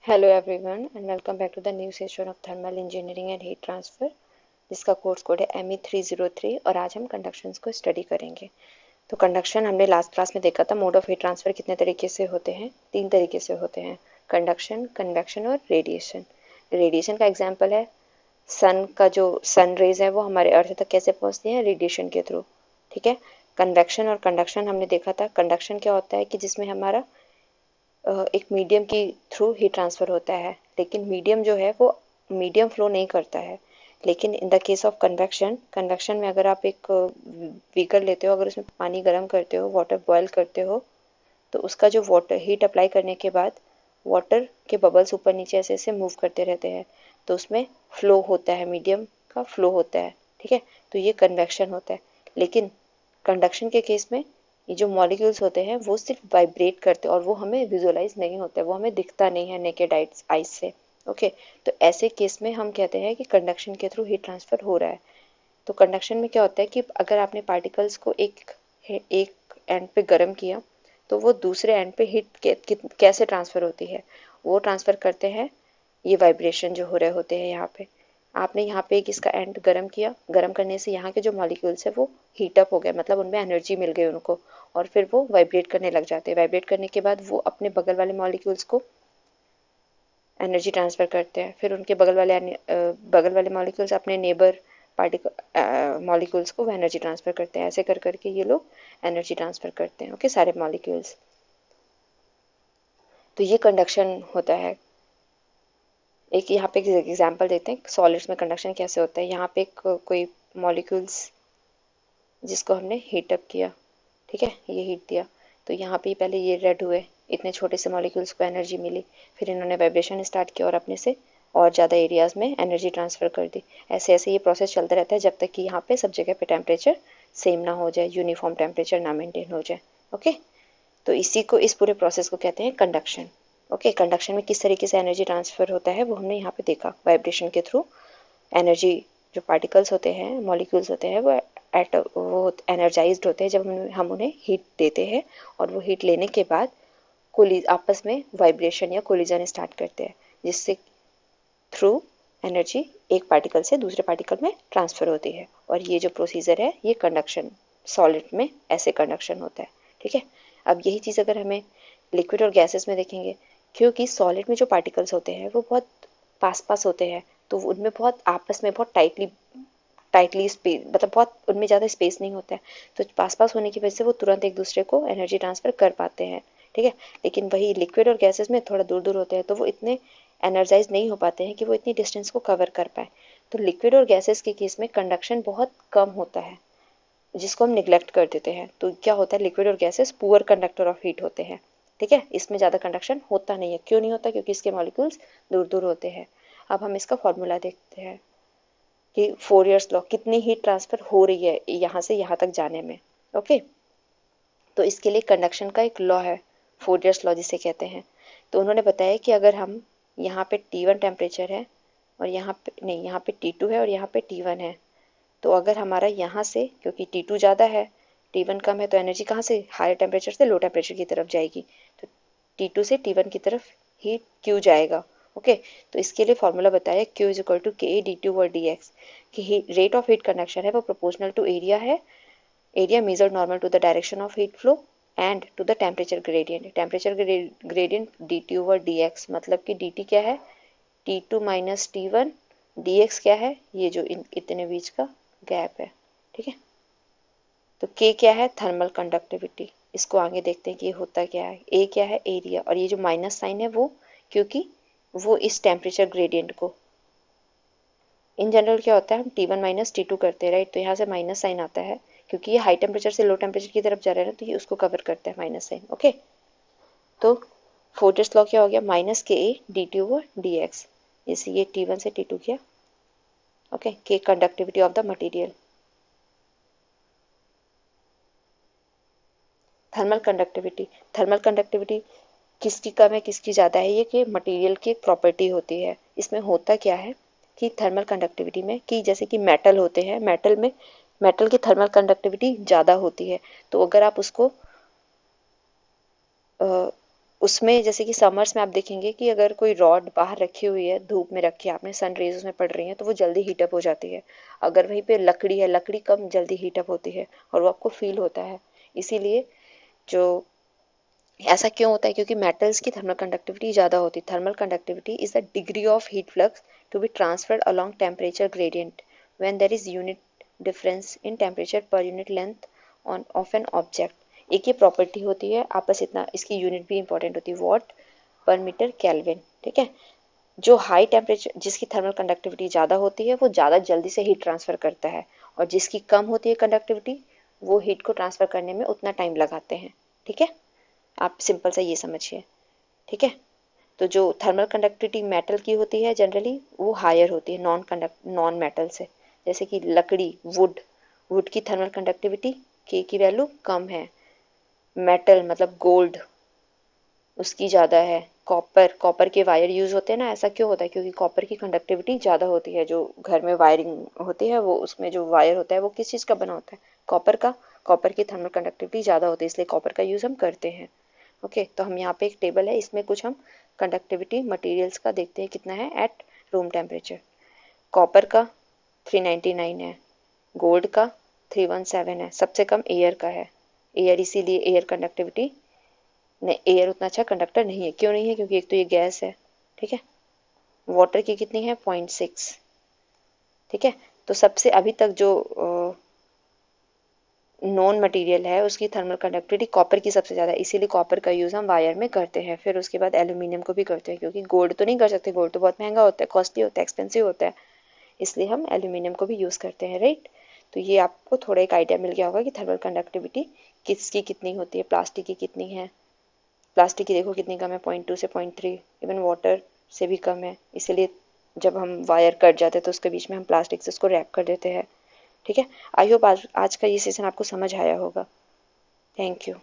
Hello everyone and welcome back to the new session of thermal engineering and heat transfer, जिसका course code है ME303। और आज हम कंडक्शंस को स्टडी करेंगे। तो कंडक्शन हमने लास्ट क्लास में देखा था। मोड ऑफ हीट ट्रांसफर कितने तरीके से होते हैं? तीन तरीके से होते हैं, कंडक्शन, कन्वेक्शन और रेडिएशन। रेडिएशन का एग्जाम्पल है सन का जो सन रेज है वो हमारे अर्थ तक कैसे पहुंचती है? रेडिएशन के थ्रू। ठीक है। कन्वेक्शन और कंडक्शन हमने देखा था। कंडक्शन क्या होता है कि जिसमें हमारा एक मीडियम की थ्रू हीट ट्रांसफर होता है, लेकिन मीडियम जो है वो मीडियम फ्लो नहीं करता है। लेकिन in the case of convection, convection में अगर आप एक बीकर लेते हो, अगर उसमें पानी गर्म करते हो, वाटर बॉयल करते हो, तो उसका जो वाटर हीट अप्लाई करने के बाद वाटर के बबल्स ऊपर नीचे ऐसे ऐसे मूव करते रहते हैं, तो उसमें फ्लो होता है, मीडियम का फ्लो होता है। ठीक है। तो ये कन्वेक्शन होता है। लेकिन कंडक्शन के केस में ये जो मॉलिक्यूल्स होते हैं वो सिर्फ वाइब्रेट करते हैं और वो हमें विजुअलाइज नहीं होता है, वो हमें दिखता नहीं है नेकेड आइज से। ओके। तो ऐसे केस में हम कहते हैं कि कंडक्शन के थ्रू हीट ट्रांसफर हो रहा है। तो कंडक्शन में क्या होता है कि अगर आपने पार्टिकल्स को एक एंड पे गर्म किया, तो वो दूसरे एंड पे कैसे ट्रांसफर होती है? वो ट्रांसफर करते हैं ये वाइब्रेशन जो हो रहे होते हैं यहाँ पे। आपने यहाँ पे एक इसका एंड गर्म किया, गर्म करने से यहाँ के जो मॉलिक्यूल्स है वो हीट अप हो गए, मतलब उनमें एनर्जी मिल गई उनको, और फिर वो वाइब्रेट करने लग जाते हैं। वाइब्रेट करने के बाद वो अपने बगल वाले मॉलिक्यूल्स को एनर्जी ट्रांसफर करते हैं। फिर उनके बगल वाले मॉलिक्यूल्स अपने नेबर पार्टिकल मॉलिक्यूल्स को वो एनर्जी ट्रांसफर करते हैं। ऐसे कर करके ये लोग एनर्जी ट्रांसफर करते हैं। ओके, सारे मॉलिक्यूल्स। तो ये कंडक्शन होता है। एक यहाँ पे एक एग्जांपल देते हैं सॉलिड्स में कंडक्शन कैसे होता है। यहाँ पे एक कोई मॉलिक्यूल्स जिसको हमने हीट अप किया, ठीक है, ये हीट दिया, तो यहाँ पे पहले ये रेड हुए, इतने छोटे से मॉलिक्यूल्स को एनर्जी मिली, फिर इन्होंने वाइब्रेशन स्टार्ट किया और अपने से और ज़्यादा एरियाज में एनर्जी ट्रांसफर कर दी। ऐसे ऐसे ये प्रोसेस चलता रहता है जब तक कि यहाँ पे सब जगह पे टेम्परेचर सेम ना हो जाए, यूनिफॉर्म टेम्परेचर ना मेंटेन हो जाए। ओके। तो इस पूरे प्रोसेस को कहते हैं कंडक्शन। ओके। कंडक्शन में किस तरीके से एनर्जी ट्रांसफर होता है वो हमने यहाँ पे देखा, वाइब्रेशन के थ्रू एनर्जी। जो पार्टिकल्स होते हैं, मॉलिक्यूल्स होते हैं, वो एनर्जाइज्ड होते हैं जब हम उन्हें हीट देते हैं, और वो हीट लेने के बाद आपस में वाइब्रेशन या कोलिजन स्टार्ट करते हैं, जिससे थ्रू एनर्जी एक पार्टिकल से दूसरे पार्टिकल में ट्रांसफर होती है। और ये जो प्रोसीजर है ये कंडक्शन, सॉलिड में ऐसे कंडक्शन होता है। ठीक है। अब यही चीज़ अगर हमें लिक्विड और गैसेस में देखेंगे, क्योंकि सॉलिड में जो पार्टिकल्स होते हैं वो बहुत पास पास होते हैं, तो उनमें बहुत आपस में बहुत टाइटली स्पेस, मतलब बहुत उनमें ज़्यादा स्पेस नहीं होता है, तो पास पास होने की वजह से वो तुरंत एक दूसरे को एनर्जी ट्रांसफर कर पाते हैं। ठीक है। लेकिन वही लिक्विड और गैसेस में थोड़ा दूर दूर होते हैं, तो वो इतने एनर्जाइज नहीं हो पाते हैं कि वो इतनी डिस्टेंस को कवर कर पाए। तो लिक्विड और गैसेस के केस में कंडक्शन बहुत कम होता है, जिसको हम निग्लेक्ट कर देते हैं। तो क्या होता है, लिक्विड और gases poor conductor of heat होते हैं। ठीक है। इसमें ज़्यादा कंडक्शन होता नहीं है। क्यों नहीं होता? क्योंकि इसके मॉलिक्यूल्स दूर दूर होते हैं। अब हम इसका फॉर्मूला देखते हैं कि फोरियर्स लॉ, कितनी हीट ट्रांसफर हो रही है यहाँ से यहाँ तक जाने में। ओके। तो इसके लिए कंडक्शन का एक लॉ है, फोरियर्स लॉ जिसे कहते हैं। तो उन्होंने बताया कि अगर हम यहाँ पे T1 टेम्परेचर है, और यहाँ पे नहीं, यहाँ पे T2 है और यहाँ पे T1 है, तो अगर हमारा यहाँ से, क्योंकि T2 ज़्यादा है, T1 कम है, तो एनर्जी कहाँ से, हायर टेम्परेचर से लो टेम्परेचर की तरफ जाएगी। तो T2 से T1 की तरफ हीट Q जाएगा। ओके। तो इसके लिए फॉर्मूला बताया Q इज इक्वल टू के D T over D x, कि रेट ऑफ हीट कंडक्शन है वो प्रोपोर्शनल टू एरिया है, area measured normal to the direction of heat flow and to the temperature gradient। temperature gradient dt over dx, मतलब कि dt क्या है, T2 minus T1, dx क्या है, ये जो इतने बीच का गैप है। ठीक है। तो k क्या है, थर्मल कंडक्टिविटी। इसको आगे देखते हैं कि ये होता क्या है। a क्या है, एरिया, और ये जो माइनस साइन है वो क्योंकि वो इस टेम्परेचर ग्रेडियंट को, इन जनरल क्या होता है, हम T1 माइनस T2 करते हैं, राइट, तो यहाँ से माइनस साइन आता है क्योंकि ये हाई टेम्परेचर से लो टेम्परेचर की तरफ जा रहा है ना, तो ये उसको कवर करता है माइनस साइन। ओके। तो फोरियर्स लॉ क्या हो गया, माइनस के A D T over D x, जैसे ये T1 से T2 किया। ओके। के conductivity of the material. Thermal conductivity, thermal conductivity किसकी कम है किसकी ज़्यादा है, ये कि मटेरियल की एक प्रॉपर्टी होती है। इसमें होता क्या है कि थर्मल कंडक्टिविटी में, कि जैसे कि मेटल होते हैं, मेटल में मेटल की थर्मल कंडक्टिविटी ज़्यादा होती है। तो अगर आप उसको उसमें जैसे कि समर्स में आप देखेंगे कि अगर कोई रॉड बाहर रखी हुई है, धूप में रखी है आपने, सन रेज उसमें पड़ रही है, तो वो जल्दी हीटअप हो जाती है। अगर वहीं पे लकड़ी है, लकड़ी कम जल्दी हीटअप होती है और वो आपको फील होता है। इसीलिए जो ऐसा क्यों होता है, क्योंकि मेटल्स की थर्मल कंडक्टिविटी ज़्यादा होती है। Thermal conductivity is the degree of heat flux to be transferred along temperature gradient when there is unit difference in temperature per unit length on of an object. एक ये property होती है, आप बस इतना, इसकी यूनिट भी इंपॉर्टेंट होती है, वॉट पर मीटर केल्विन। ठीक है, जो हाई टेम्परेचर, जिसकी थर्मल कंडक्टिविटी ज़्यादा होती है वो ज़्यादा जल्दी से हीट ट्रांसफ़र करता है, और जिसकी कम होती है कंडक्टिविटी वो हीट को ट्रांसफ़र करने में उतना टाइम लगाते हैं। ठीक है, आप सिंपल सा ये समझिए। ठीक है, तो जो थर्मल कंडक्टिविटी मेटल की होती है जनरली वो हायर होती है नॉन मेटल से। जैसे कि लकड़ी, वुड, वुड की थर्मल कंडक्टिविटी के की वैल्यू कम है। मेटल मतलब गोल्ड, उसकी ज़्यादा है। कॉपर, कॉपर के वायर यूज़ होते हैं ना, ऐसा क्यों होता है, क्योंकि कॉपर की कंडक्टिविटी ज़्यादा होती है। जो घर में वायरिंग होती है वो, उसमें जो वायर होता है वो किस चीज़ का बना होता है, कॉपर का। कॉपर की थर्मल कंडक्टिविटी ज़्यादा होती है, इसलिए कॉपर का यूज़ हम करते हैं। ओके, तो हम यहाँ पे एक टेबल है, इसमें कुछ हम कंडक्टिविटी मटेरियल्स का देखते हैं कितना है एट रूम टेम्परेचर। कॉपर का 399 है, गोल्ड का 317 है, सबसे कम एयर का है। एयर, इसीलिए एयर कंडक्टिविटी नहीं, एयर उतना अच्छा कंडक्टर नहीं है। क्यों नहीं है, क्योंकि एक तो ये गैस है। ठीक है, वाटर की कितनी है 0.6। ठीक है, तो सबसे अभी तक जो नॉन मटेरियल है उसकी थर्मल कंडक्टिविटी कॉपर की सबसे ज़्यादा है, इसीलिए कॉपर का यूज़ हम वायर में करते हैं। फिर उसके बाद एल्यूमिनियम को भी करते हैं, क्योंकि गोल्ड तो नहीं कर सकते, गोल्ड तो बहुत महंगा होता है, कॉस्टली होता है, एक्सपेंसिव होता है, इसलिए हम एल्यूमिनियम को भी यूज़ करते हैं। राइट, तो ये आपको थोड़ा एक आइडिया मिल गया होगा कि थर्मल कंडक्टिविटी किसकी कितनी होती है। प्लास्टिक की कितनी है, प्लास्टिक की देखो कितनी कम है, 0.2 से 0.3। इवन वाटर से भी कम है, इसलिए जब हम वायर कट जाते हैं तो उसके बीच में हम प्लास्टिक से उसको रैप कर देते हैं। ठीक है, आई होप आज का ये सेशन आपको समझ आया होगा। Thank you.